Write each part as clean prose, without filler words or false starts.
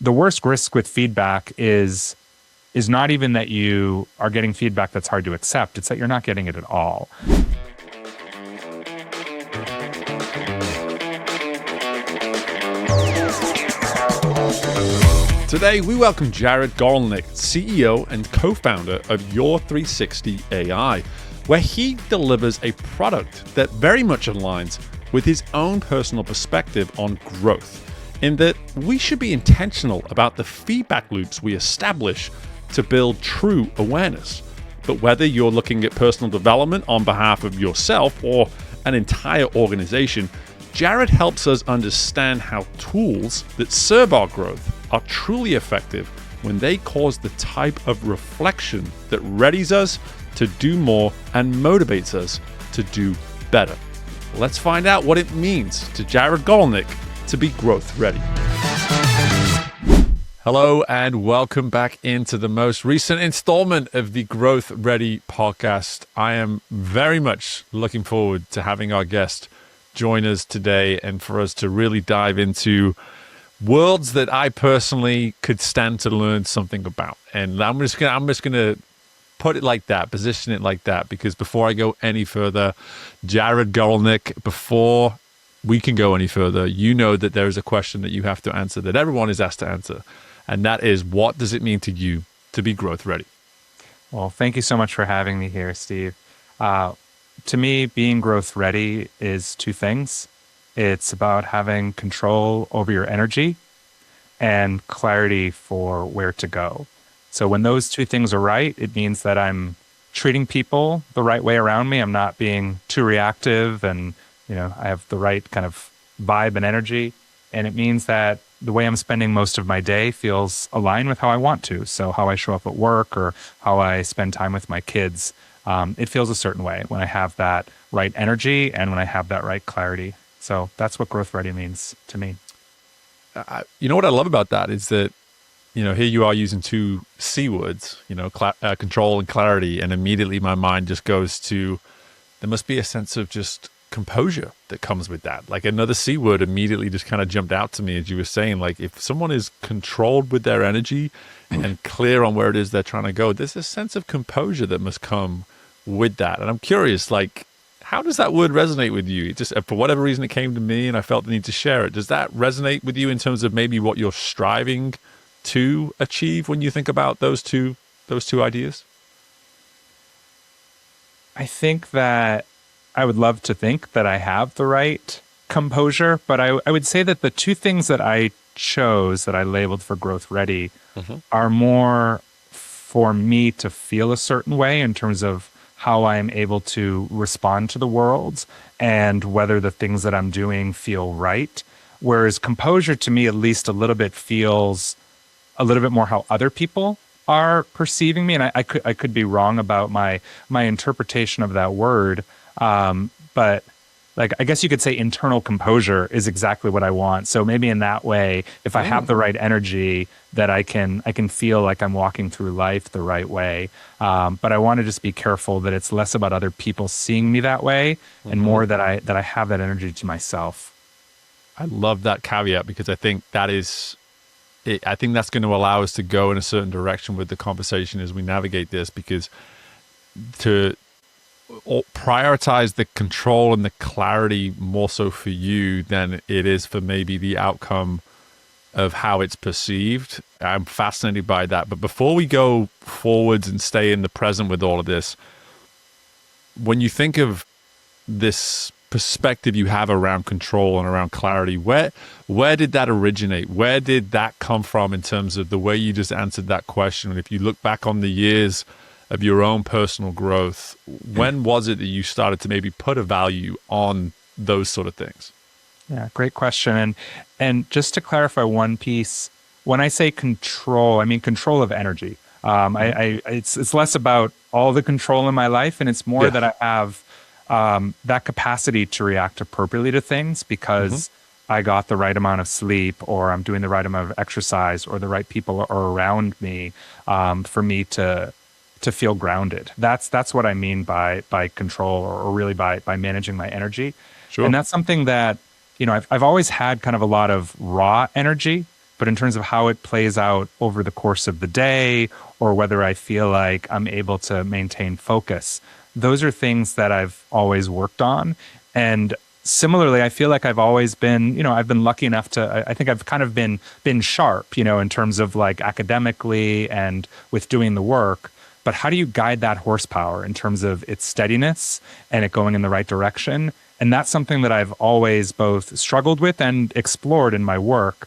the worst risk with feedback is not even that you are getting feedback that's hard to accept. It's that you're not getting it at all. Today, we welcome Jared Goralnick, CEO and co-founder of Your360 AI, where he delivers a product that very much aligns with his own personal perspective on growth, in that we should be intentional about the feedback loops we establish to build true awareness. But whether you're looking at personal development on behalf of yourself or an entire organization, Jared helps us understand how tools that serve our growth are truly effective when they cause the type of reflection that readies us to do more and motivates us to do better. Let's find out what it means to Jared Goralnick to be growth ready. Hello and welcome back into the most recent installment of the Growth Ready podcast. I am very much looking forward to having our guest join us today and for us to really dive into worlds that I personally could stand to learn something about. And I'm just gonna put it like that, position it like that, because before I go any further, Jared Goralnick, before we can go any further, you know that there is a question that you have to answer, that everyone is asked to answer. And that is, what does it mean to you to be growth ready? Well, thank you so much for having me here, Steve. To me, being growth ready is two things. It's about having control over your energy and clarity for where to go. So when those two things are right, it means that I'm treating people the right way around me. I'm not being too reactive, and I have the right kind of vibe and energy. And it means that the way I'm spending most of my day feels aligned with how I want to. So how I show up at work or how I spend time with my kids, it feels a certain way when I have that right energy and when I have that right clarity. So that's what growth ready means to me. What I love about that is that, here you are using two C words, control and clarity. And immediately my mind just goes to, there must be a sense of just composure that comes with that. Like another C word immediately just kind of jumped out to me as you were saying, like if someone is controlled with their energy and clear on where it is they're trying to go, there's a sense of composure that must come with that. And I'm curious, like, how does that word resonate with you? It just, for whatever reason, it came to me and I felt the need to share it. Does that resonate with you in terms of maybe what you're striving to achieve when you think about those two ideas? I think that I would love to think that I have the right composure, but I would say that the two things that I chose that I labeled for growth ready are more for me to feel a certain way in terms of how I am able to respond to the world and whether the things that I'm doing feel right. Whereas composure to me, at least a little bit, feels a little bit more how other people are perceiving me. And I could be wrong about my interpretation of that word. But like, I guess you could say internal composure is exactly what I want. So maybe in that way, if I have the right energy, that I can feel like I'm walking through life the right way. But I want to just be careful that it's less about other people seeing me that way and more that I have that energy to myself. I love that caveat because I think that is, I think that's going to allow us to go in a certain direction with the conversation as we navigate this, because to prioritize the control and the clarity more so for you than it is for maybe the outcome of how it's perceived. I'm fascinated by that. But before we go forwards and stay in the present with all of this, when you think of this perspective you have around control and around clarity, where did that originate? Where did that come from in terms of the way you just answered that question? And if you look back on the years of your own personal growth, when was it that you started to maybe put a value on those sort of things? Yeah, great question. And just to clarify one piece, when I say control, I mean control of energy. It's less about all the control in my life, and it's more that I have that capacity to react appropriately to things because I got the right amount of sleep, or I'm doing the right amount of exercise, or the right people are around me for me to feel grounded. That's what I mean by control, or really by managing my energy. Sure. And that's something that, I've always had kind of a lot of raw energy but in terms of how it plays out over the course of the day, or whether I feel like I'm able to maintain focus. Those are things that I've always worked on. And similarly, I feel like I've always been, I've been lucky enough to, I think I've kind of been sharp, in terms of like academically and with doing the work. But how do you guide that horsepower in terms of its steadiness and it going in the right direction? And that's something that I've always both struggled with and explored in my work.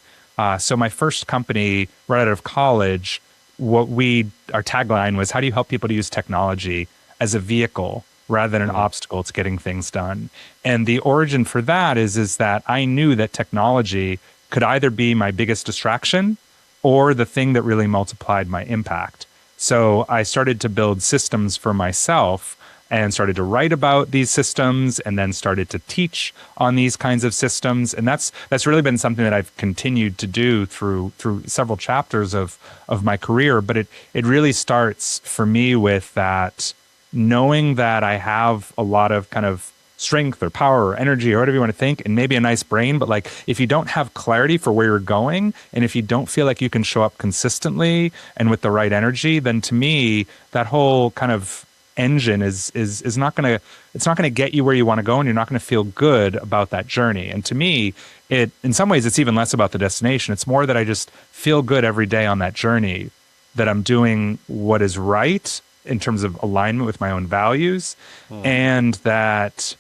So my first company right out of college, our tagline was, how do you help people to use technology as a vehicle rather than an obstacle to getting things done? And the origin for that is that I knew that technology could either be my biggest distraction or the thing that really multiplied my impact. So I started to build systems for myself and started to write about these systems and then started to teach on these kinds of systems. And that's really been something that I've continued to do through several chapters of my career. But it really starts for me with that knowing that I have a lot of kind of strength or power or energy or whatever you want to think, and maybe a nice brain, but like if you don't have clarity for where you're going, and if you don't feel like you can show up consistently and with the right energy, then to me, that whole kind of engine is not going to get you where you want to go, and you're not going to feel good about that journey. And to me, in some ways it's even less about the destination. It's more that I just feel good every day on that journey, that I'm doing what is right in terms of alignment with my own values, and that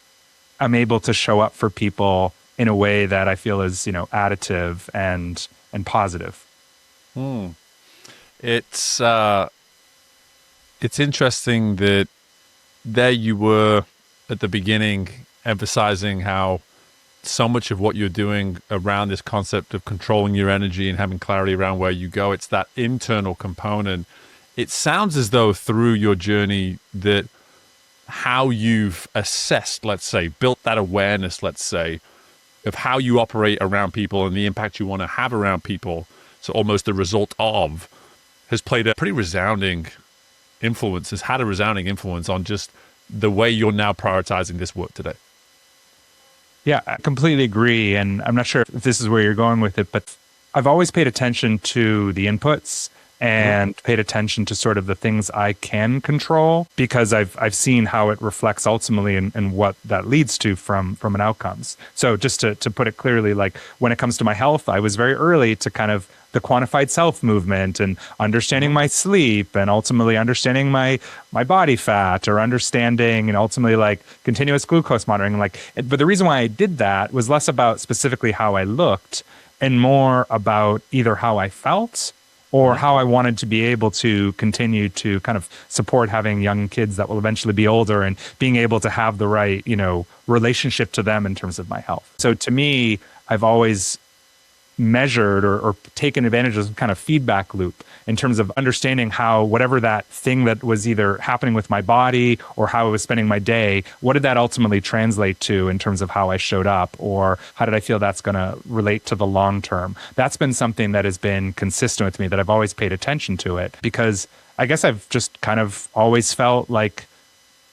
I'm able to show up for people in a way that I feel is, additive and positive. It's interesting that there you were at the beginning emphasizing how so much of what you're doing around this concept of controlling your energy and having clarity around where you go, it's that internal component. It sounds as though through your journey that how you've assessed, let's say, built that awareness, let's say, of how you operate around people and the impact you want to have around people, so almost the result of, has played a pretty resounding influence, has had a resounding influence on just the way you're now prioritizing this work today. Yeah, I completely agree. And I'm not sure if this is where you're going with it, but I've always paid attention to the inputs and paid attention to sort of the things I can control, because I've seen how it reflects ultimately in what that leads to from an outcomes. So just to put it clearly, like when it comes to my health, I was very early to kind of the quantified self movement and understanding my sleep and ultimately understanding my body fat, or understanding and ultimately like continuous glucose monitoring. But the reason why I did that was less about specifically how I looked and more about either how I felt or how I wanted to be able to continue to kind of support having young kids that will eventually be older and being able to have the right, relationship to them in terms of my health. So to me, I've always measured or taken advantage of some kind of feedback loop in terms of understanding how whatever that thing that was either happening with my body or how I was spending my day, what did that ultimately translate to in terms of how I showed up, or how did I feel that's going to relate to the long term? That's been something that has been consistent with me, that I've always paid attention to it, because I guess I've just kind of always felt like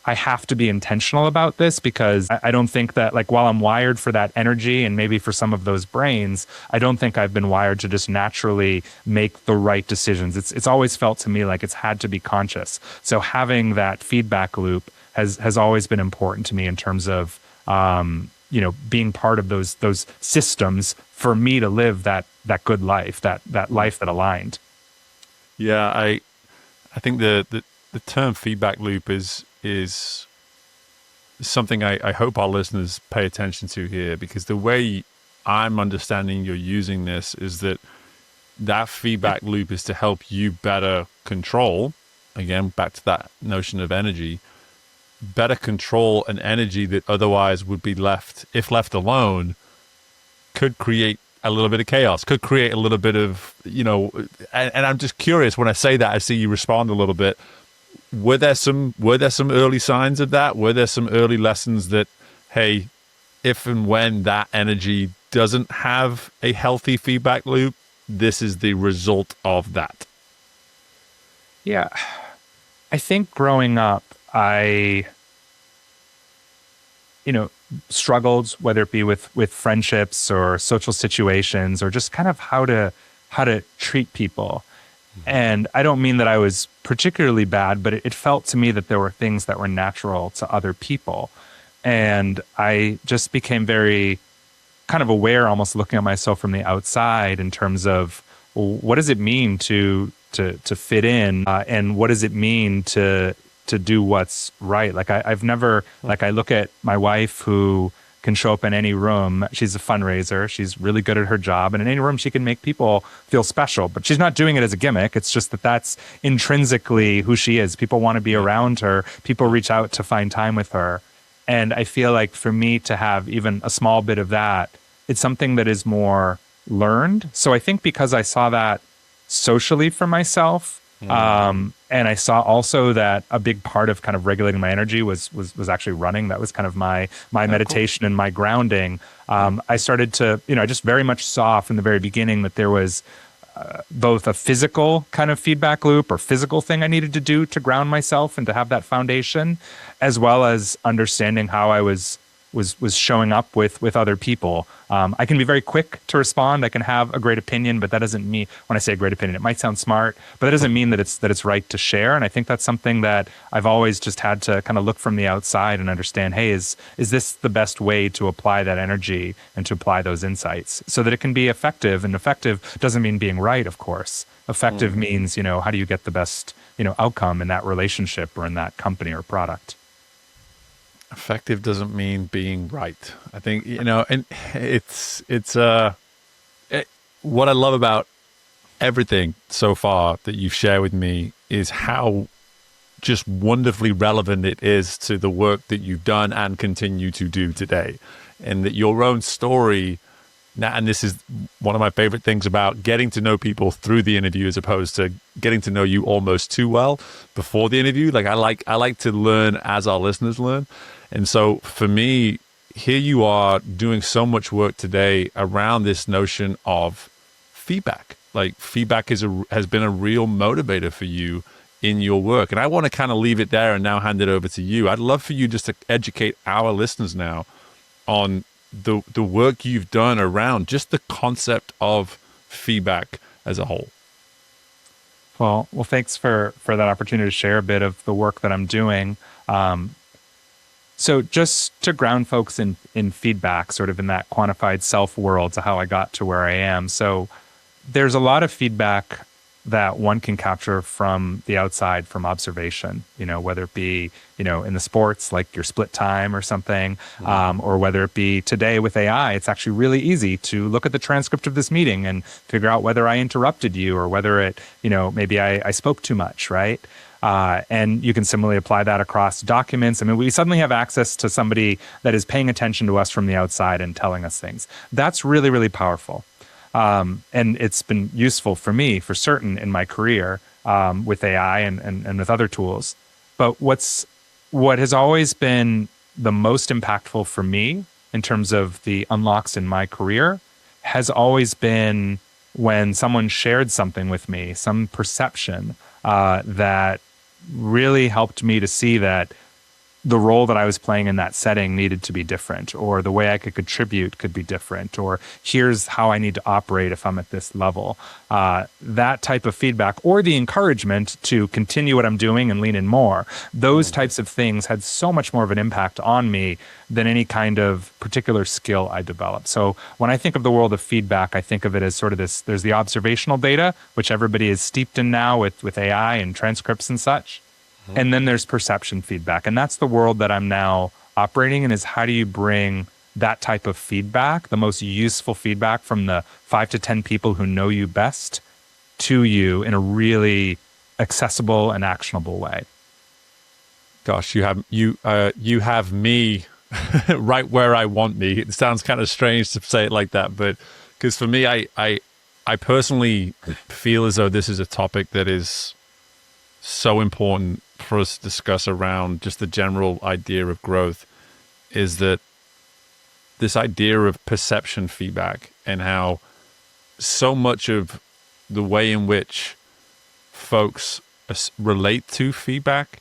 I have to be intentional about this, because I don't think that, like, while I'm wired for that energy and maybe for some of those brains, I don't think I've been wired to just naturally make the right decisions. It's always felt to me like it's had to be conscious. So having that feedback loop has always been important to me in terms of, being part of those systems for me to live that good life, that life that aligned. Yeah, I think the term feedback loop is something I hope our listeners pay attention to here, because the way I'm understanding you're using this is that feedback loop is to help you better control, again, back to that notion of energy, better control an energy that otherwise would be left, if left alone, could create a little bit of chaos, could create a little bit of, and I'm just curious, when I say that, I see you respond a little bit. Were there some early signs of that? Were there some early lessons that, hey, if and when that energy doesn't have a healthy feedback loop, this is the result of that? Yeah. I think growing up, I struggled, whether it be with friendships or social situations, or just kind of how to how to treat people. And I don't mean that I was particularly bad, but it felt to me that there were things that were natural to other people. And I just became very kind of aware, almost looking at myself from the outside in terms of, well, what does it mean to fit in, and what does it mean to do what's right? Like I've never, like I look at my wife who can show up in any room. She's a fundraiser. She's really good at her job. And in any room, she can make people feel special. But she's not doing it as a gimmick. It's just that that's intrinsically who she is. People want to be around her. People reach out to find time with her. And I feel like for me to have even a small bit of that, it's something that is more learned. So I think because I saw that socially for myself, and I saw also that a big part of kind of regulating my energy was actually running. That was kind of my meditation and my grounding. I started to, I just very much saw from the very beginning that there was both a physical kind of feedback loop or physical thing I needed to do to ground myself and to have that foundation, as well as understanding how I was showing up with other people. I can be very quick to respond. I can have a great opinion, but that doesn't mean, when I say a great opinion, it might sound smart, but that doesn't mean that it's right to share. And I think that's something that I've always just had to kind of look from the outside and understand, hey, is this the best way to apply that energy and to apply those insights so that it can be effective? And effective doesn't mean being right, of course. Effective means, how do you get the best, outcome in that relationship or in that company or product? Effective doesn't mean being right. I think, and what I love about everything so far that you've shared with me is how just wonderfully relevant it is to the work that you've done and continue to do today. And that your own story, and this is one of my favorite things about getting to know people through the interview as opposed to getting to know you almost too well before the interview. Like I like to learn as our listeners learn. And so for me, here you are doing so much work today around this notion of feedback. Like feedback has been a real motivator for you in your work. And I want to kind of leave it there and now hand it over to you. I'd love for you just to educate our listeners now on the work you've done around just the concept of feedback as a whole. Well, thanks for that opportunity to share a bit of the work that I'm doing. So just to ground folks in feedback, sort of in that quantified self world to how I got to where I am. So there's a lot of feedback that one can capture from the outside, from observation, whether it be, in the sports, like your split time or something, or whether it be today with AI, it's actually really easy to look at the transcript of this meeting and figure out whether I interrupted you or whether it, maybe I spoke too much, right? And you can similarly apply that across documents. I mean, we suddenly have access to somebody that is paying attention to us from the outside and telling us things. That's really, really powerful. And it's been useful for me, for certain, in my career with AI and with other tools. But what has always been the most impactful for me in terms of the unlocks in my career has always been when someone shared something with me, some perception that really helped me to see that the role that I was playing in that setting needed to be different, or the way I could contribute could be different, or here's how I need to operate if I'm at this level. That type of feedback, or the encouragement to continue what I'm doing and lean in more, those types of things had so much more of an impact on me than any kind of particular skill I developed. So when I think of the world of feedback, I think of it as sort of this, there's the observational data, which everybody is steeped in now with AI and transcripts and such. And then there's perception feedback. And that's the world that I'm now operating in, is how do you bring that type of feedback, the most useful feedback from the 5 to 10 people who know you best, to you in a really accessible and actionable way. Gosh, you have me right where I want me. It sounds kind of strange to say it like that, but because for me, I personally feel as though this is a topic that is so important for us to discuss around just the general idea of growth, is that this idea of perception feedback and how so much of the way in which folks relate to feedback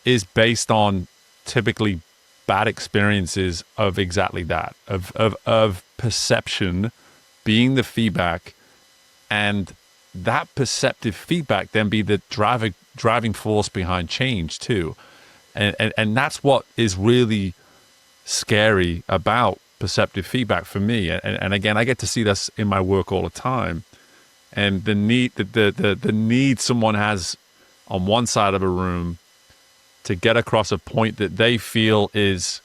is based on typically bad experiences of exactly that, of perception being the feedback And that perceptive feedback then be the driving force behind change too. And that's what is really scary about perceptive feedback for me. And again, I get to see this in my work all the time. And the need someone has on one side of a room to get across a point that they feel is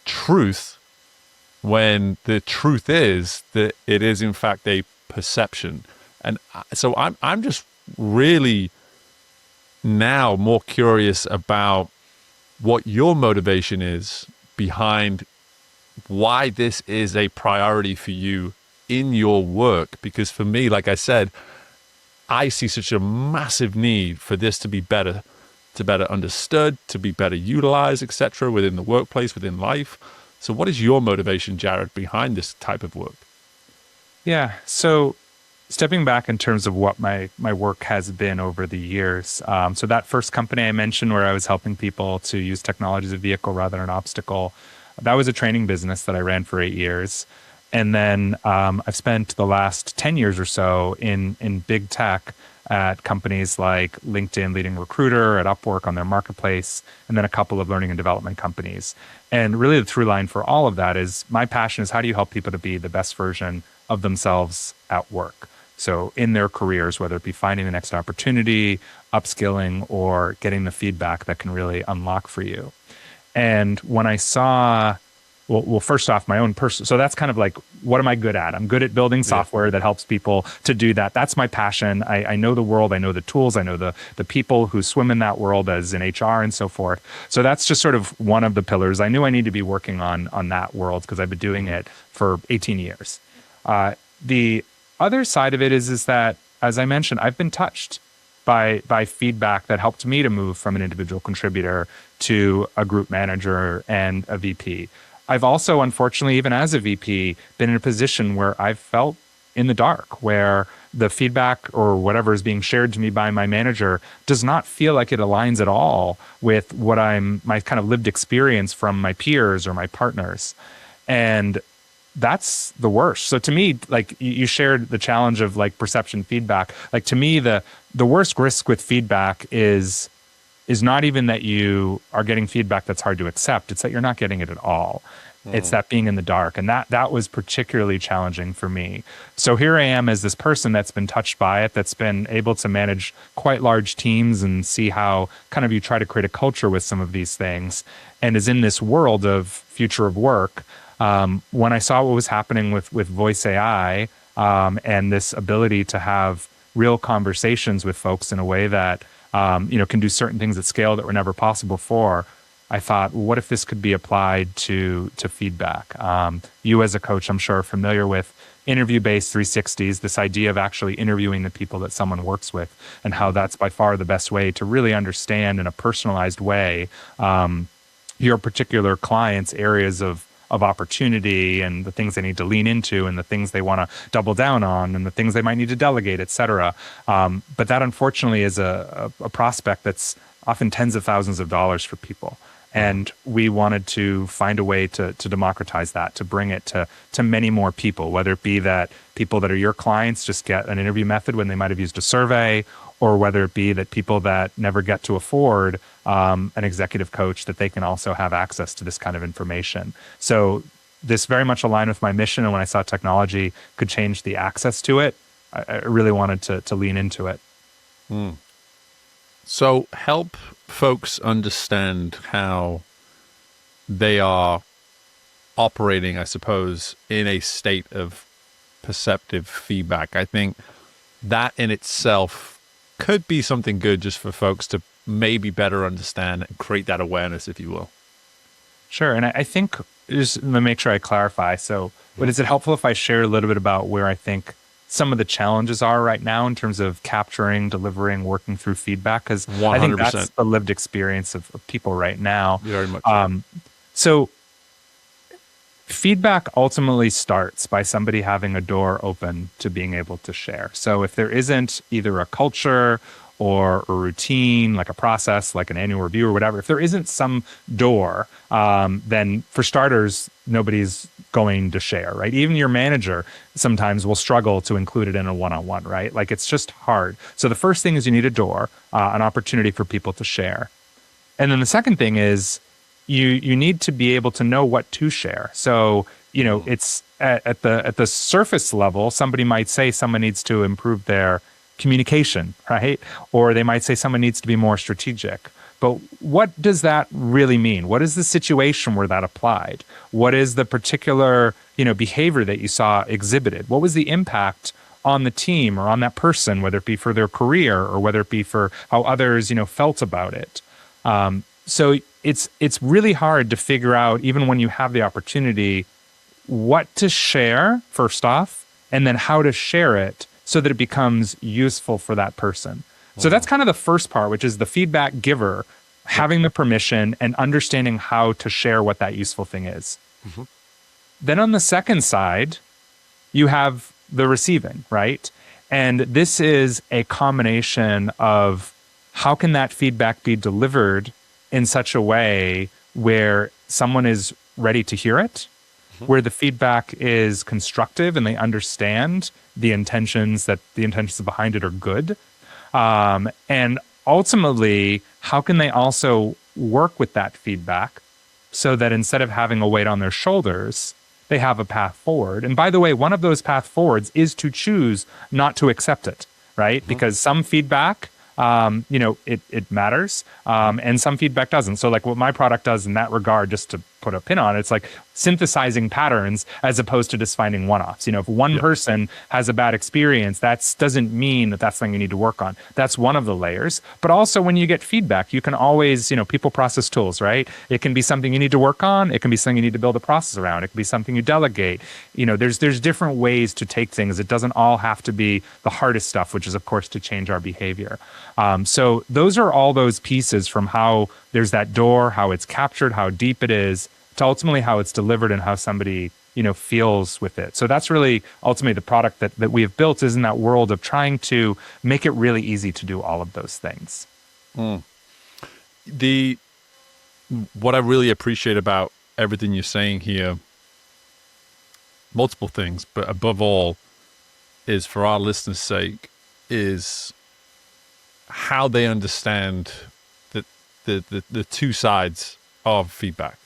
truth, when the truth is that it is in fact a perception. And so I'm just really now more curious about what your motivation is behind why this is a priority for you in your work. Because for me, like I said, I see such a massive need for this to be better understood, to be better utilized, etc., within the workplace, within life. So what is your motivation, Jared, behind this type of work? Yeah. So stepping back in terms of what my work has been over the years. So that first company I mentioned where I was helping people to use technology as a vehicle rather than an obstacle, that was a training business that I ran for 8 years. And then I've spent the last 10 years or so in big tech at companies like LinkedIn Leading Recruiter, at Upwork on their marketplace, and then a couple of learning and development companies. And really the through line for all of that is my passion is how do you help people to be the best version of themselves at work? So in their careers, whether it be finding the next opportunity, upskilling, or getting the feedback that can really unlock for you. And when I saw, well, first off, my own person. So that's kind of like, what am I good at? I'm good at building software that helps people to do that. That's my passion. I know the world. I know the tools. I know the people who swim in that world as in HR and so forth. So that's just sort of one of the pillars. I knew I need to be working on that world because I've been doing it for 18 years. The other side of it is that, as I mentioned, I've been touched by feedback that helped me to move from an individual contributor to a group manager and a VP. I've also, unfortunately, even as a VP, been in a position where I've felt in the dark, where the feedback or whatever is being shared to me by my manager does not feel like it aligns at all with what my kind of lived experience from my peers or my partners. And that's the worst. So to me, like you shared the challenge of like perception feedback. Like to me, the worst risk with feedback is not even that you are getting feedback that's hard to accept. It's that you're not getting it at all. It's that being in the dark. And that was particularly challenging for me. So here I am as this person that's been touched by it, that's been able to manage quite large teams and see how kind of you try to create a culture with some of these things, and is in this world of future of work. When I saw what was happening with voice AI and this ability to have real conversations with folks in a way that can do certain things at scale that were never possible before, I thought, well, what if this could be applied to feedback? You as a coach, I'm sure, are familiar with interview-based 360s, this idea of actually interviewing the people that someone works with, and how that's by far the best way to really understand in a personalized way your particular client's areas of opportunity and the things they need to lean into and the things they want to double down on and the things they might need to delegate, et cetera. But that unfortunately is a prospect that's often tens of thousands of dollars for people. And we wanted to find a way to democratize that, to bring it to many more people, whether it be that people that are your clients just get an interview method when they might have used a survey, or whether it be that people that never get to afford an executive coach, that they can also have access to this kind of information. So this very much aligned with my mission. And when I saw technology could change the access to it, I really wanted to lean into it. So help folks understand how they are operating, I suppose, in a state of perceptive feedback. I think that in itself could be something good just for folks to maybe better understand and create that awareness, if you will. Sure. And I think, just to make sure I clarify, so but is it helpful if I share a little bit about where I think some of the challenges are right now in terms of capturing, delivering, working through feedback? Because I think that's the lived experience of people right now. Very much. So feedback ultimately starts by somebody having a door open to being able to share. So if there isn't either a culture or a routine, like a process, like an annual review or whatever, if there isn't some door, then for starters, nobody's going to share, right? Even your manager sometimes will struggle to include it in a one-on-one, right? Like it's just hard. So the first thing is you need a door, an opportunity for people to share. And then the second thing is you need to be able to know what to share. So, it's at the surface level, somebody might say someone needs to improve their communication, right? Or they might say someone needs to be more strategic. But what does that really mean? What is the situation where that applied? What is the particular, behavior that you saw exhibited? What was the impact on the team or on that person, whether it be for their career or whether it be for how others, felt about it? So it's really hard to figure out, even when you have the opportunity, what to share first off, and then how to share it so that it becomes useful for that person. So that's kind of the first part, which is the feedback giver having the permission and understanding how to share what that useful thing is. Then on the second side, you have the receiving, right? And this is a combination of how can that feedback be delivered in such a way where someone is ready to hear it, where the feedback is constructive and they understand the intentions behind it are good. And ultimately, how can they also work with that feedback so that instead of having a weight on their shoulders, they have a path forward? And by the way, one of those path forwards is to choose not to accept it, right? Because some feedback, it matters, and some feedback doesn't. So like what my product does in that regard, just to put a pin on it, it's like synthesizing patterns as opposed to just finding one-offs. If one person has a bad experience, that doesn't mean that that's something you need to work on. That's one of the layers. But also when you get feedback, you can always, people process tools, right? It can be something you need to work on. It can be something you need to build a process around. It can be something you delegate. There's different ways to take things. It doesn't all have to be the hardest stuff, which is of course to change our behavior. So those are all those pieces, from how there's that door, how it's captured, how deep it is, to ultimately how it's delivered and how somebody, feels with it. So that's really ultimately the product that we have built, is in that world of trying to make it really easy to do all of those things. What I really appreciate about everything you're saying here, multiple things, but above all is, for our listeners' sake, is how they understand the two sides of feedback.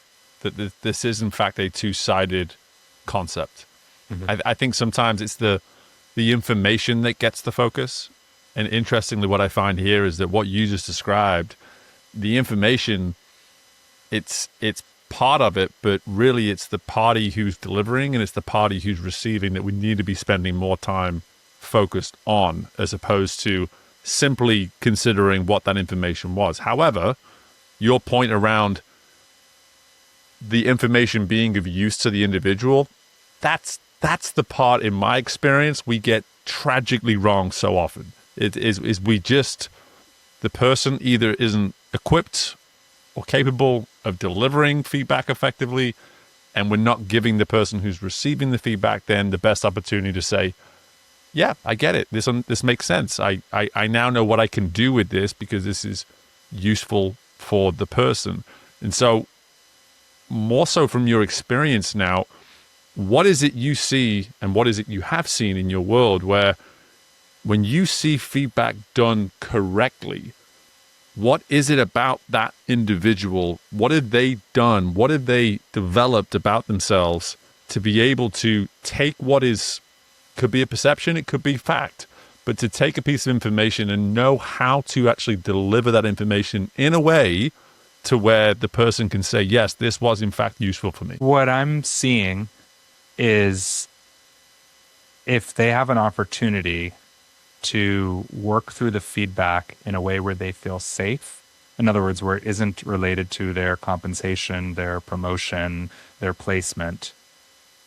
That this is in fact a two-sided concept. I think sometimes it's the information that gets the focus. And interestingly, what I find here is that what you just described, the information, it's part of it, but really it's the party who's delivering and it's the party who's receiving that we need to be spending more time focused on, as opposed to simply considering what that information was. However, your point around the information being of use to the individual, that's the part, in my experience, we get tragically wrong so often. It is the person either isn't equipped or capable of delivering feedback effectively, and we're not giving the person who's receiving the feedback then the best opportunity to say, yeah, I get it. This makes sense. I now know what I can do with this because this is useful for the person. And so, more so from your experience now, what is it you see and what is it you have seen in your world where when you see feedback done correctly, what is it about that individual? What have they done? What have they developed about themselves to be able to take what could be a perception, it could be fact, but to take a piece of information and know how to actually deliver that information in a way to where the person can say, yes, this was in fact useful for me? What I'm seeing is, if they have an opportunity to work through the feedback in a way where they feel safe, in other words, where it isn't related to their compensation, their promotion, their placement,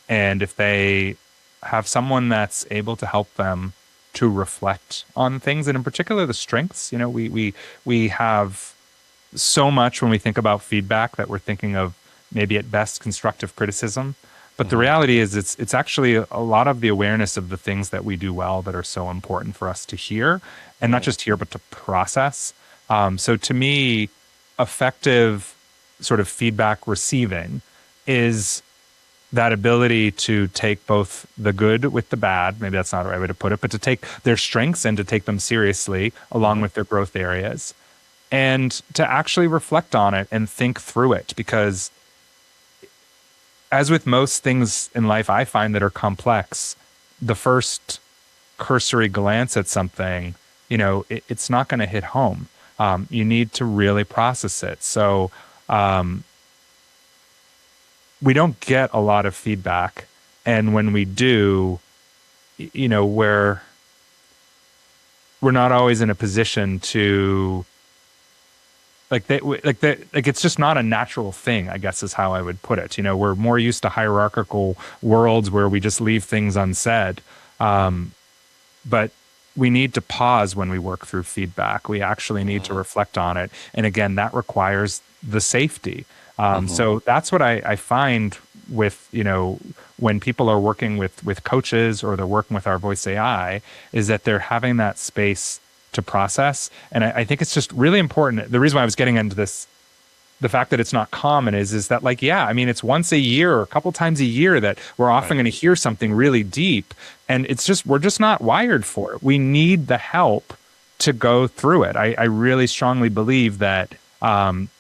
and if they have someone that's able to help them to reflect on things, and in particular the strengths. We have so much when we think about feedback that we're thinking of maybe at best constructive criticism. But the reality is it's actually a lot of the awareness of the things that we do well that are so important for us to hear, and not just hear, but to process. So to me, effective sort of feedback receiving is that ability to take both the good with the bad, maybe that's not the right way to put it, but to take their strengths and to take them seriously along with their growth areas, and to actually reflect on it and think through it. Because as with most things in life, I find that are complex, the first cursory glance at something, it's not going to hit home. You need to really process it. So we don't get a lot of feedback. And when we do, we're not always in a position to it's just not a natural thing, I guess is how I would put it. We're more used to hierarchical worlds where we just leave things unsaid. But we need to pause when we work through feedback. We actually need to reflect on it. And again, that requires the safety. So that's what I find with, when people are working with coaches or they're working with our voice AI, is that they're having that space to process. And I think it's just really important. The reason why I was getting into this, the fact that it's not common is that it's once a year or a couple times a year that we're often going to hear something really deep. And we're just not wired for it. We need the help to go through it. I really strongly believe that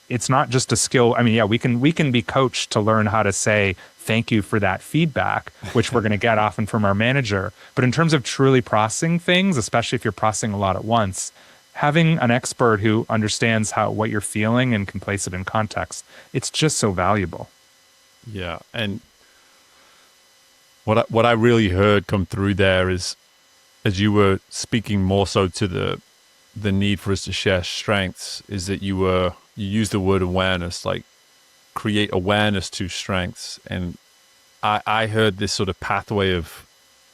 it's not just a skill. We can be coached to learn how to say thank you for that feedback, which we're going to get often from our manager. But in terms of truly processing things, especially if you're processing a lot at once, having an expert who understands what you're feeling and can place it in context, it's just so valuable. Yeah. And what I really heard come through there is, as you were speaking more so to the need for us to share strengths, is that you used the word awareness, like create awareness to strengths. And I heard this sort of pathway of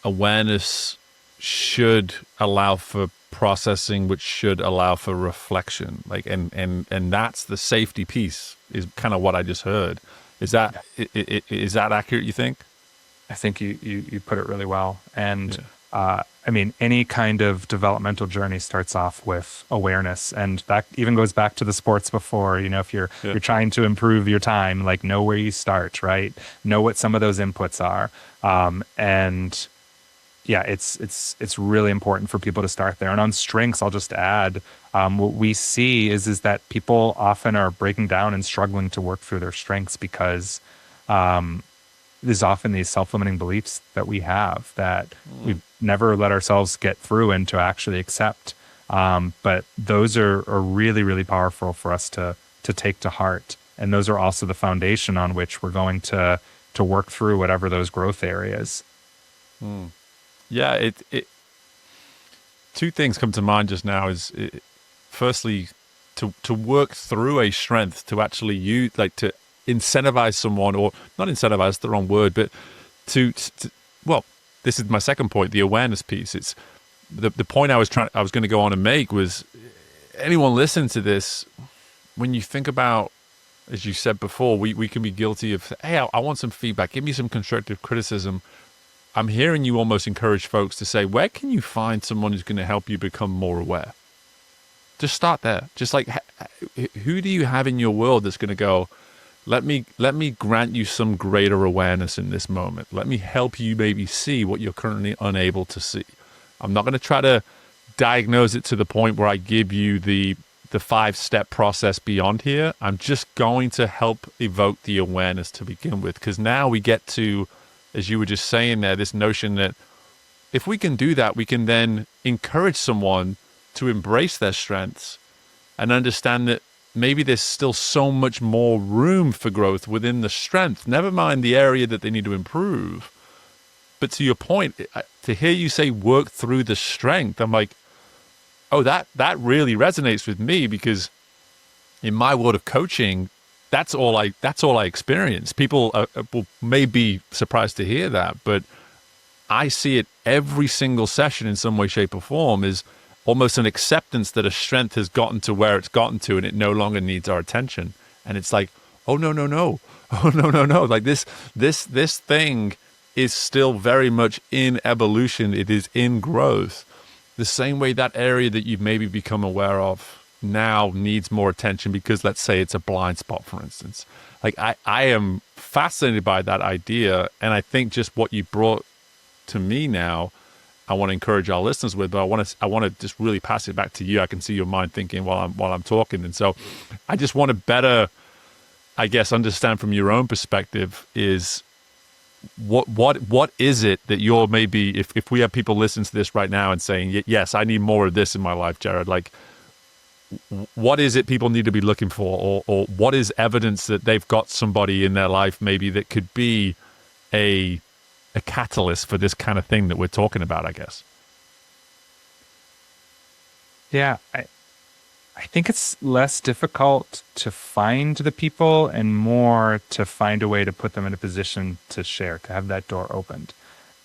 awareness should allow for processing, which should allow for reflection. And that's the safety piece, is kind of what I just heard. Is that is that accurate, you think? I think you put it really well. And any kind of developmental journey starts off with awareness, and that even goes back to the sports before. If you're trying to improve your time, know where you start, right? Know what some of those inputs are, and it's really important for people to start there. And on strengths, I'll just add, what we see is that people often are breaking down and struggling to work through their strengths because there's often these self-limiting beliefs that we have that we've never let ourselves get through and to actually accept. But those are really, really powerful for us to take to heart. And those are also the foundation on which we're going to work through whatever those growth areas. Yeah, it two things come to mind just now. Firstly, to work through a strength, to actually use, to incentivize someone, or not incentivize, the wrong word, but to this is my second point, the awareness piece. It's the point I was going to go on and make was, anyone listening to this, when you think about, as you said before, we can be guilty of, hey, I want some feedback, give me some constructive criticism. I'm hearing you almost encourage folks to say, where can you find someone who's going to help you become more aware? Just start there. Just who do you have in your world that's going to go, let me grant you some greater awareness in this moment. Let me help you maybe see what you're currently unable to see. I'm not going to try to diagnose it to the point where I give you the 5-step process beyond here. I'm just going to help evoke the awareness to begin with, because now we get to, as you were just saying there, this notion that if we can do that, we can then encourage someone to embrace their strengths and understand that maybe there's still so much more room for growth within the strength, never mind the area that they need to improve. But to your point, to hear you say work through the strength, I'm like, oh, that really resonates with me, because in my world of coaching, that's all I experience. People may be surprised to hear that, but I see it every single session in some way, shape, or form is almost an acceptance that a strength has gotten to where it's gotten to and it no longer needs our attention. And it's like, oh, no. Oh, no. Like this thing is still very much in evolution. It is in growth. The same way that area that you've maybe become aware of now needs more attention because let's say it's a blind spot, for instance. Like I am fascinated by that idea. And I think just what you brought to me now, I want to encourage our listeners with, but I want to just really pass it back to you. I can see your mind thinking while I'm talking. And so I just want to better, I guess, understand from your own perspective is what is it that you're maybe, if we have people listen to this right now and saying, yes, I need more of this in my life, Jared, like what is it people need to be looking for, or what is evidence that they've got somebody in their life maybe that could be a catalyst for this kind of thing that we're talking about, I guess? Yeah, I think it's less difficult to find the people and more to find a way to put them in a position to share, to have that door opened.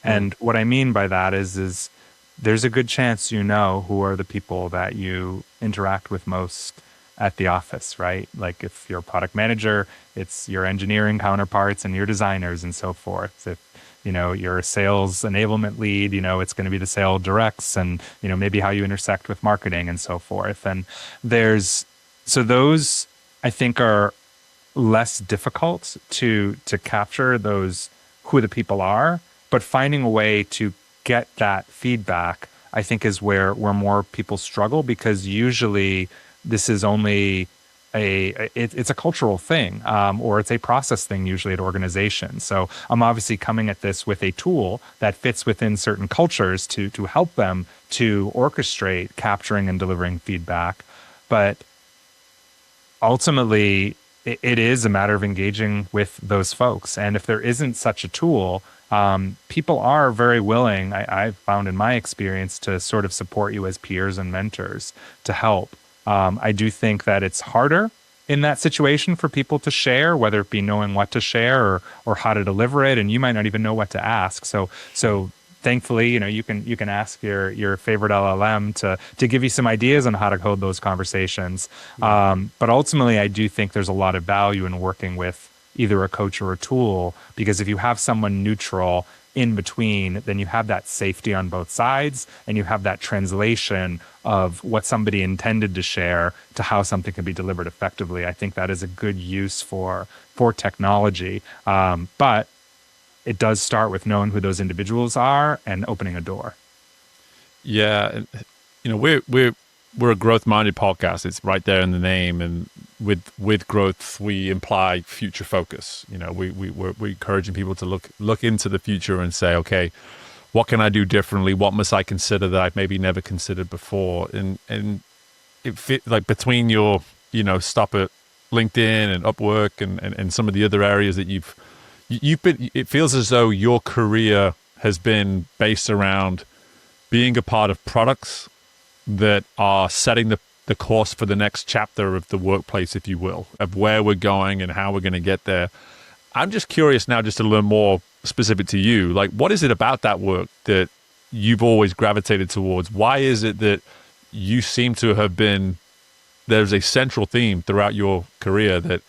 And what I mean by that is there's a good chance you know who are the people that you interact with most at the office, right? Like if you're a product manager, it's your engineering counterparts and your designers and so forth. If you're a sales enablement lead, it's going to be the sales directs and, maybe how you intersect with marketing and so forth. And so those I think are less difficult to capture those, who the people are, but finding a way to get that feedback, I think, is where more people struggle, because usually this is only it's a cultural thing, or it's a process thing usually at organizations. So I'm obviously coming at this with a tool that fits within certain cultures to help them to orchestrate capturing and delivering feedback. But ultimately, it is a matter of engaging with those folks. And if there isn't such a tool, people are very willing, I've found in my experience, to sort of support you as peers and mentors to help. I do think that it's harder in that situation for people to share, whether it be knowing what to share or how to deliver it, and you might not even know what to ask. So thankfully, you can ask your favorite LLM to give you some ideas on how to hold those conversations. But ultimately, I do think there's a lot of value in working with either a coach or a tool, because if you have someone neutral in between, then you have that safety on both sides, and you have that translation of what somebody intended to share to how something can be delivered effectively. I think that is a good use for technology. But it does start with knowing who those individuals are and opening a door. Yeah, we're a growth-minded podcast. It's right there in the name, and with growth, we imply future focus. We're encouraging people to look into the future and say, okay, what can I do differently? What must I consider that I've maybe never considered before? And it fit, like, between your stop at LinkedIn and Upwork and some of the other areas that you've been. It feels as though your career has been based around being a part of products that are setting the course for the next chapter of the workplace, if you will, of where we're going and how we're going to get there. I'm just curious now, just to learn more specific to you, like, what is it about that work that you've always gravitated towards? Why is it that you seem to have been, there's a central theme throughout your career that,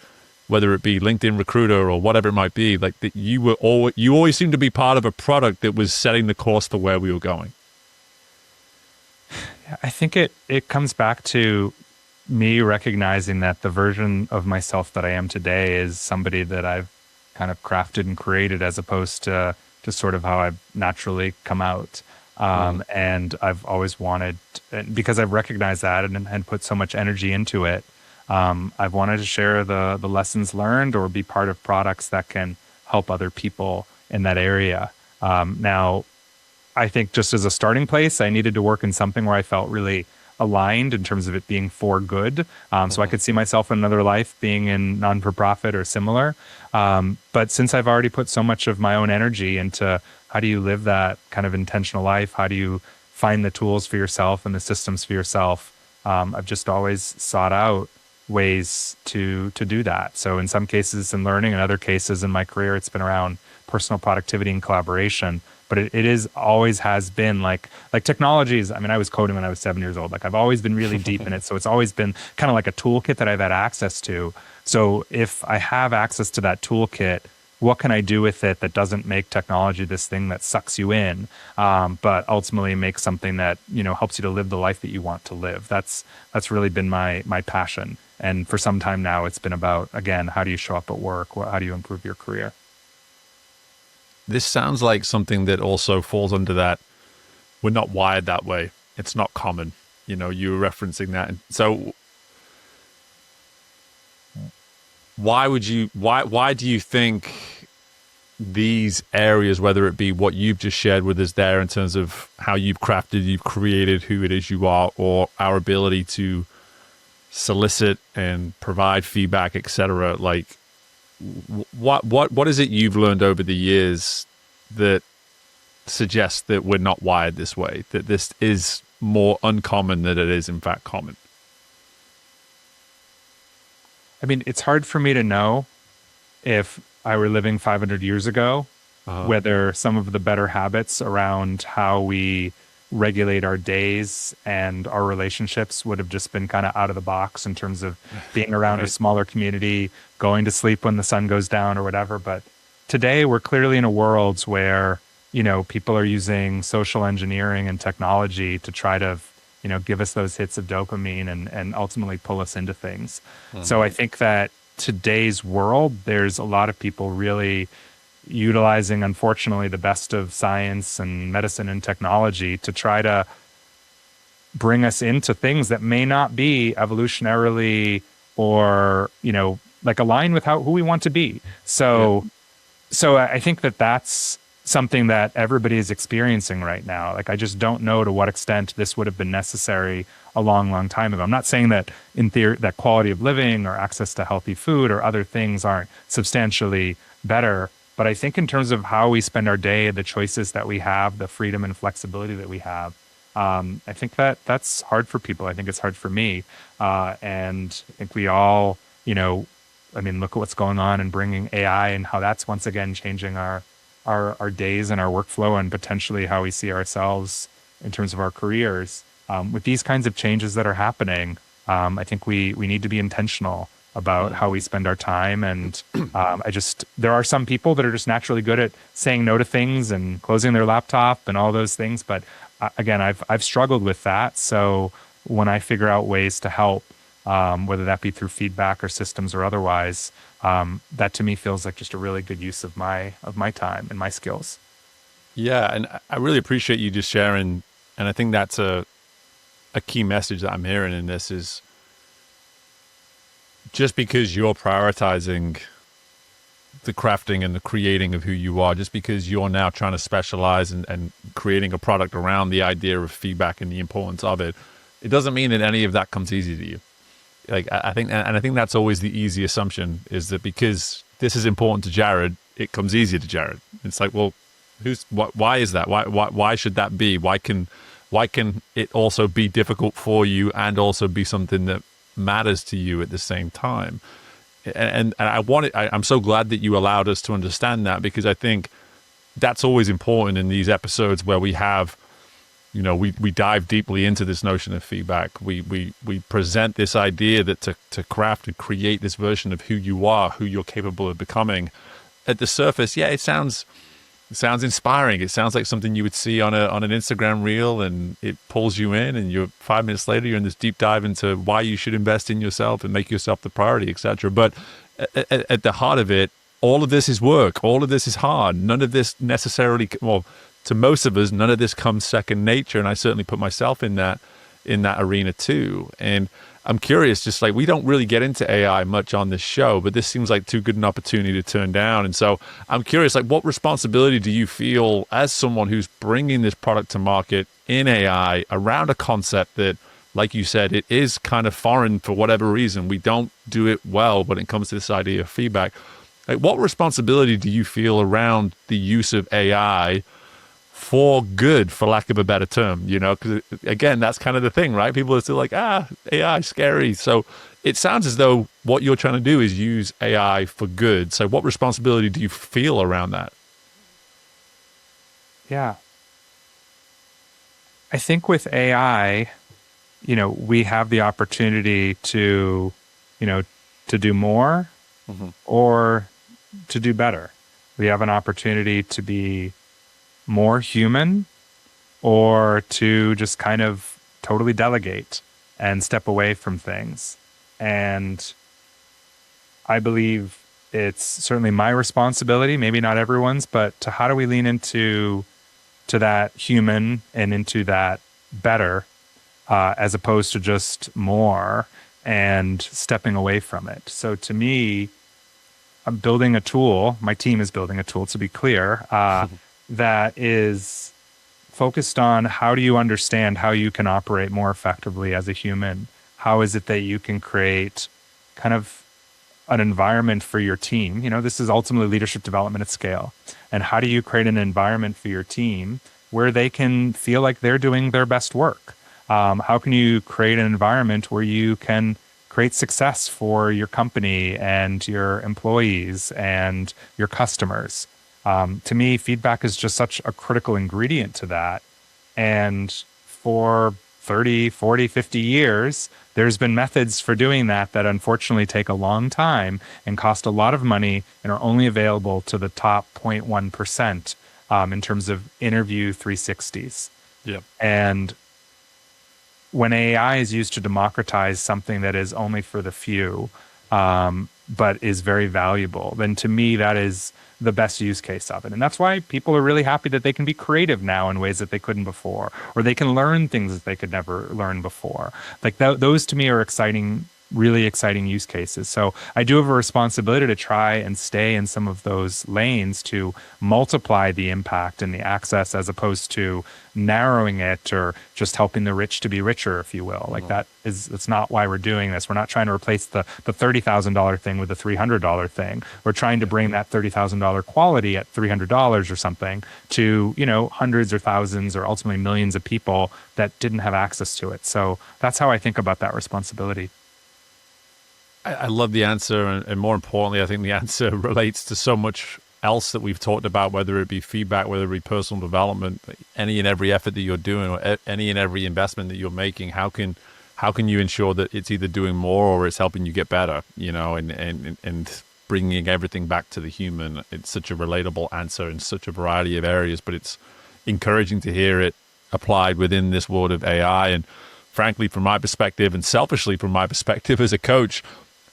whether it be LinkedIn Recruiter or whatever it might be, like, that you always seem to be part of a product that was setting the course for where we were going? I think it comes back to me recognizing that the version of myself that I am today is somebody that I've kind of crafted and created, as opposed to just sort of how I've naturally come out. And I've always wanted, because I've recognized that and put so much energy into it, I've wanted to share the lessons learned or be part of products that can help other people in that area. Now, I think just as a starting place, I needed to work in something where I felt really aligned in terms of it being for good. So I could see myself in another life being in non-for-profit or similar. But since I've already put so much of my own energy into how do you live that kind of intentional life, how do you find the tools for yourself and the systems for yourself, I've just always sought out ways to do that. So in some cases in learning, in other cases in my career, it's been around personal productivity and collaboration. But it is always has been like technologies. I mean, I was coding when I was 7 years old. Like, I've always been really deep in it. So it's always been kind of like a toolkit that I've had access to. So if I have access to that toolkit, what can I do with it that doesn't make technology this thing that sucks you in, but ultimately makes something that, helps you to live the life that you want to live. That's really been my passion. And for some time now, it's been about, again, how do you show up at work? How do you improve your career? This sounds like something that also falls under that. We're not wired that way. It's not common. You were referencing that. And so why do you think these areas, whether it be what you've just shared with us there in terms of how you've created who it is you are, or our ability to solicit and provide feedback, etc., like what is it you've learned over the years that suggests that we're not wired this way, that this is more uncommon than it is in fact common? I mean, it's hard for me to know if I were living 500 years ago, whether some of the better habits around how we regulate our days and our relationships would have just been kind of out of the box in terms of being around a smaller community, going to sleep when the sun goes down or whatever. But today we're clearly in a world where, people are using social engineering and technology to try to, give us those hits of dopamine and ultimately pull us into things. So I think that today's world, there's a lot of people really utilizing, unfortunately, the best of science and medicine and technology to try to bring us into things that may not be evolutionarily or, like align with who we want to be. So I think that that's something that everybody is experiencing right now. Like, I just don't know to what extent this would have been necessary a long, long time ago. I'm not saying that in theory that quality of living or access to healthy food or other things aren't substantially better. But I think in terms of how we spend our day, the choices that we have, the freedom and flexibility that we have, I think that's hard for people. I think it's hard for me. And I think we all, look at what's going on and bringing AI and how that's once again changing our days and our workflow and potentially how we see ourselves in terms of our careers. With these kinds of changes that are happening, I think we need to be intentional about how we spend our time. And there are some people that are just naturally good at saying no to things and closing their laptop and all those things. But again, I've struggled with that. So when I figure out ways to help, whether that be through feedback or systems or otherwise, that to me feels like just a really good use of my time and my skills. Yeah, and I really appreciate you just sharing. And I think that's a key message that I'm hearing in this is, just because you're prioritizing the crafting and the creating of who you are, just because you're now trying to specialize and creating a product around the idea of feedback and the importance of it, it doesn't mean that any of that comes easy to you. Like, I think that's always the easy assumption, is that because this is important to Jared, it comes easy to Jared. It's like, well, why is that? Why should that be? Why can it also be difficult for you and also be something that matters to you at the same time? And I'm so glad that you allowed us to understand that, because I think that's always important in these episodes where we have, we dive deeply into this notion of feedback. We present this idea that to craft and create this version of who you are, who you're capable of becoming. At the surface, yeah, it sounds inspiring. It sounds like something you would see on an Instagram reel, and it pulls you in, and you're 5 minutes later, you're in this deep dive into why you should invest in yourself and make yourself the priority, etc. But at the heart of it, all of this is work. All of this is hard. None of this necessarily, well, to most of us, none of this comes second nature. And I certainly put myself in that arena too. And I'm curious, just like, we don't really get into AI much on this show, but this seems like too good an opportunity to turn down. And so I'm curious, like, what responsibility do you feel as someone who's bringing this product to market in AI around a concept that, like you said, it is kind of foreign for whatever reason? We don't do it well when it comes to this idea of feedback. Like, what responsibility do you feel around the use of AI for good, for lack of a better term? Because again, that's kind of the thing, right? People are still like, AI scary. So it sounds as though what you're trying to do is use AI for good. So what responsibility do you feel around that? Yeah. I think with AI, we have the opportunity to do more or to do better. We have an opportunity to be more human or to just kind of totally delegate and step away from things. And I believe it's certainly my responsibility, maybe not everyone's, but to how do we lean into to that human and into that better, as opposed to just more and stepping away from it. So to me, I'm building a tool. My team is building a tool, to be clear, that is focused on how do you understand how you can operate more effectively as a human? How is it that you can create kind of an environment for your team? You know, this is ultimately leadership development at scale. And how do you create an environment for your team where they can feel like they're doing their best work? How can you create an environment where you can create success for your company and your employees and your customers? To me, feedback is just such a critical ingredient to that. And for 30, 40, 50 years, there's been methods for doing that that unfortunately take a long time and cost a lot of money and are only available to the top 0.1% in terms of interview 360s. Yeah. And when AI is used to democratize something that is only for the few, but is very valuable, then to me, that is the best use case of it. And that's why people are really happy that they can be creative now in ways that they couldn't before, or they can learn things that they could never learn before. Like those to me are exciting, really exciting use cases. So I do have a responsibility to try and stay in some of those lanes to multiply the impact and the access, as opposed to narrowing it or just helping the rich to be richer, if you will. Like that's not why we're doing this. We're not trying to replace the $30,000 thing with the $300 thing. We're trying to bring that $30,000 quality at $300 or something to, you know, hundreds or thousands or ultimately millions of people that didn't have access to it. So that's how I think about that responsibility. I love the answer, and more importantly, I think the answer relates to so much else that we've talked about, whether it be feedback, whether it be personal development, any and every effort that you're doing, or any and every investment that you're making. How can you ensure that it's either doing more or it's helping you get better? You know, and bringing everything back to the human. It's such a relatable answer in such a variety of areas, but it's encouraging to hear it applied within this world of AI. And frankly, from my perspective, and selfishly from my perspective as a coach,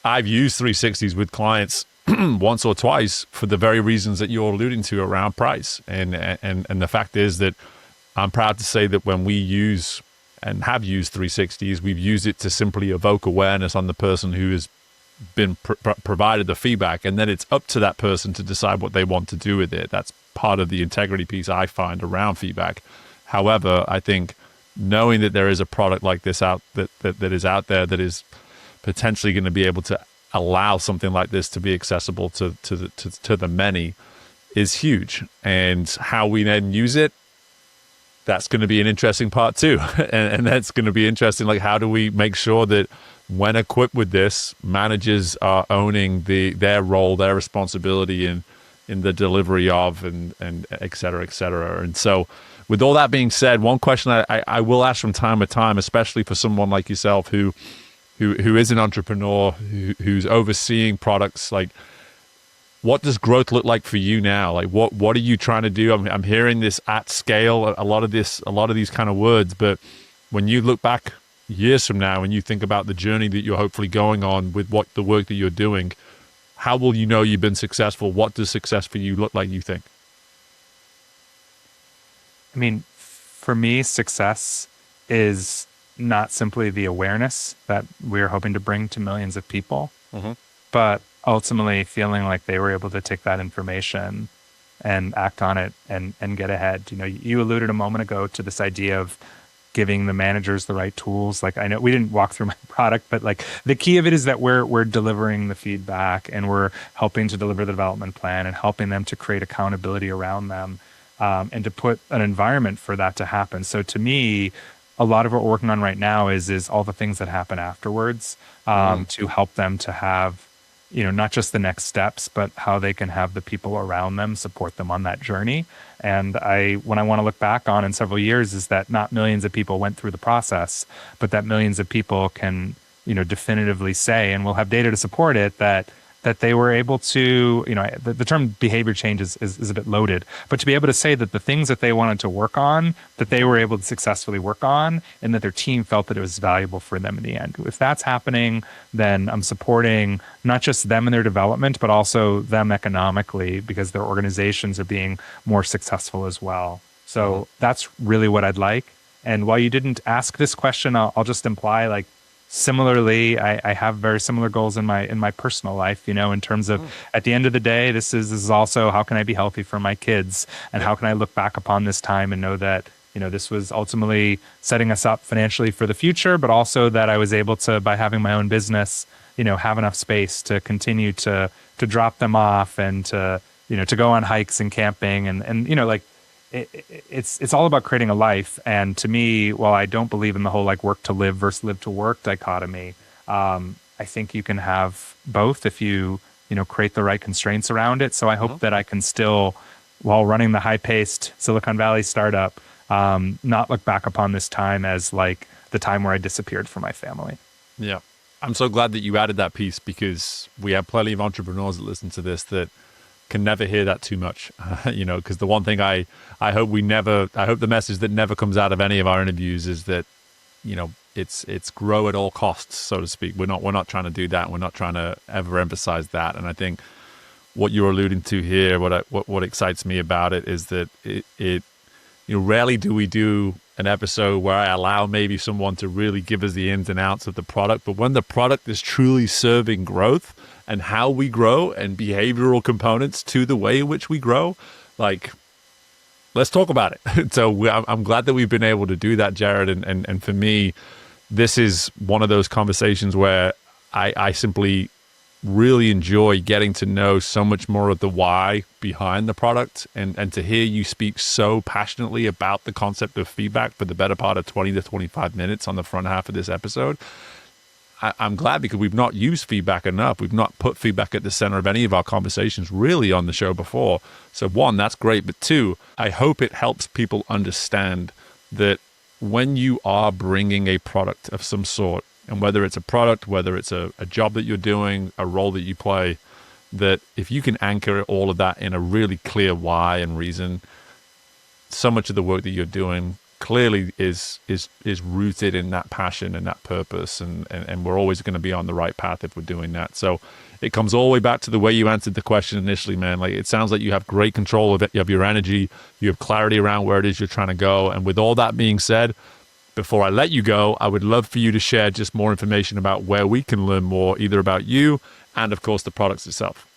I've used 360s with clients once or twice for the very reasons that you're alluding to around price. And the fact is that I'm proud to say that when we use and have used 360s, we've used it to simply evoke awareness on the person who has been provided the feedback. And then it's up to that person to decide what they want to do with it. That's part of the integrity piece I find around feedback. However, I think knowing that there is a product like this that is out there that is potentially going to be able to allow something like this to be accessible to the many is huge. And how we then use it, that's going to be an interesting part too. And that's going to be interesting. Like, how do we make sure that when equipped with this, managers are owning their role, their responsibility in the delivery of and et cetera, et cetera. And so with all that being said, one question I will ask from time to time, especially for someone like yourself who is an entrepreneur, who's overseeing products, like, what does growth look like for you now? Like, what are you trying to do? I'm hearing this at scale, a lot of these kind of words, but when you look back years from now and you think about the journey that you're hopefully going on with the work that you're doing, how will you know you've been successful? What does success for you look like, you think? I mean, for me, success is not simply the awareness that we're hoping to bring to millions of people, but ultimately feeling like they were able to take that information and act on it and get ahead. You know, you alluded a moment ago to this idea of giving the managers the right tools. Like, I know we didn't walk through my product, but like the key of it is that we're delivering the feedback and we're helping to deliver the development plan and helping them to create accountability around them, and to put an environment for that to happen. So to me, a lot of what we're working on right now is all the things that happen afterwards, to help them to have, you know, not just the next steps, but how they can have the people around them support them on that journey. And when I want to look back on in several years is that not millions of people went through the process, but that millions of people can, you know, definitively say, and we'll have data to support it, that that they were able to, the term behavior change is a bit loaded, but to be able to say that the things that they wanted to work on, that they were able to successfully work on, and that their team felt that it was valuable for them in the end. If that's happening, then I'm supporting not just them in their development, but also them economically, because their organizations are being more successful as well. So that's really what I'd like. And while you didn't ask this question, I'll just imply, like, similarly, I have very similar goals in my personal life, in terms of at the end of the day, this is also how can I be healthy for my kids, and how can I look back upon this time and know that, this was ultimately setting us up financially for the future, but also that I was able to, by having my own business, have enough space to continue to drop them off and to go on hikes and camping and like, it's all about creating a life. And to me, while I don't believe in the whole like work to live versus live to work dichotomy, I think you can have both if you create the right constraints around it. So I hope that I can still, while running the high-paced Silicon Valley startup, not look back upon this time as like the time where I disappeared from my family. Yeah. I'm so glad that you added that piece, because we have plenty of entrepreneurs that listen to this that can never hear that too much, because the one thing I hope the message that never comes out of any of our interviews is that, it's grow at all costs, so to speak. We're not trying to do that. We're not trying to ever emphasize that. And I think what you're alluding to here, what excites me about it is that it rarely do we do an episode where I allow maybe someone to really give us the ins and outs of the product. But when the product is truly serving growth and how we grow and behavioral components to the way in which we grow, like, let's talk about it. So I'm glad that we've been able to do that, Jared. And for me, this is one of those conversations where I simply really enjoy getting to know so much more of the why behind the product, and to hear you speak so passionately about the concept of feedback for the better part of 20 to 25 minutes on the front half of this episode. I'm glad, because we've not used feedback enough. We've not put feedback at the center of any of our conversations really on the show before. So one, that's great. But two, I hope it helps people understand that when you are bringing a product of some sort, and whether it's a product, whether it's a job that you're doing, a role that you play, that if you can anchor all of that in a really clear why and reason, so much of the work that you're doing clearly is rooted in that passion and that purpose, and we're always going to be on the right path if we're doing that. So it comes all the way back to the way you answered the question initially, man. Like, it sounds like you have great control of it. You have your energy, you have clarity around where it is you're trying to go. And with all that being said, before I let you go, I would love for you to share just more information about where we can learn more, either about you and, of course, the products itself.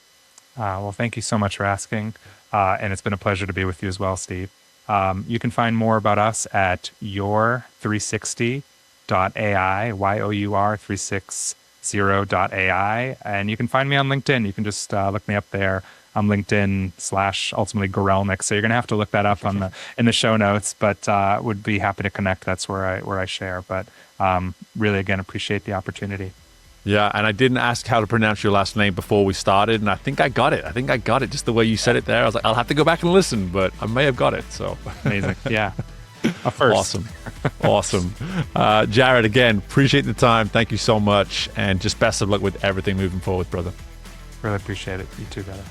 Well, thank you so much for asking. And it's been a pleasure to be with you as well, Steve. You can find more about us at your360.ai, your360.ai. And you can find me on LinkedIn. You can just look me up there. I'm LinkedIn / ultimately Goralnick. So you're going to have to look that up in the show notes, but would be happy to connect. That's where I share. But really, again, appreciate the opportunity. Yeah, and I didn't ask how to pronounce your last name before we started, and I think I got it. Just the way you said it there. I was like, I'll have to go back and listen, but I may have got it. So amazing. Yeah. A first. Awesome. Jared, again, appreciate the time. Thank you so much. And just best of luck with everything moving forward, brother. Really appreciate it. You too, brother.